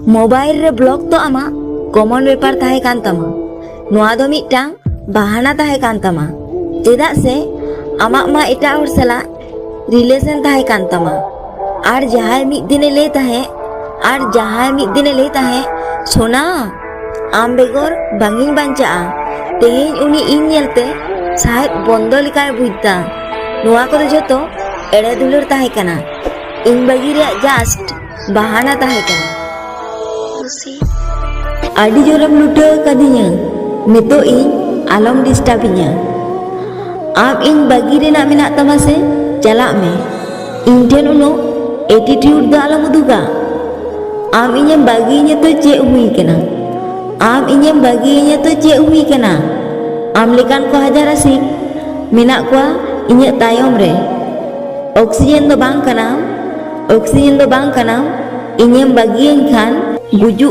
mobile रे block तो आमा कॉमन पेपर ताहे कान तमा नोआ दो मिटटांग बहाना ताहे कान तमा चेदा से आमा मा एटा और सला रिलेशन ताहे कान तमा आर जहाय मिद दिने ले ताहे आर जहाय मिद दिने ले ताहे सोना आम बेगोर बांगिन बांचा तेहेन उनी इन नेलते साहेब बंदो लिकाय बुझता नोआ को जतो एड़े दुलर ताहे कना इन बगी रे जस्ट बहाना ताहे कना आदि जोरम लुटा कदिया नितो इन आलम डिस्टर्बिया आम इन बगी रे ना मेना तमा से चला में इन ठेन उनो एटीट्यूड द आलम उदुगा आम इने बगी ने तो चे हुई कना आम इने बगी ने तो चे हुई कना आम लेकान को हजारा सिक मेना को इने तायम रे ऑक्सीजन दो बांग कना ऑक्सीजन दो बांग कना इने बगी खान बुजु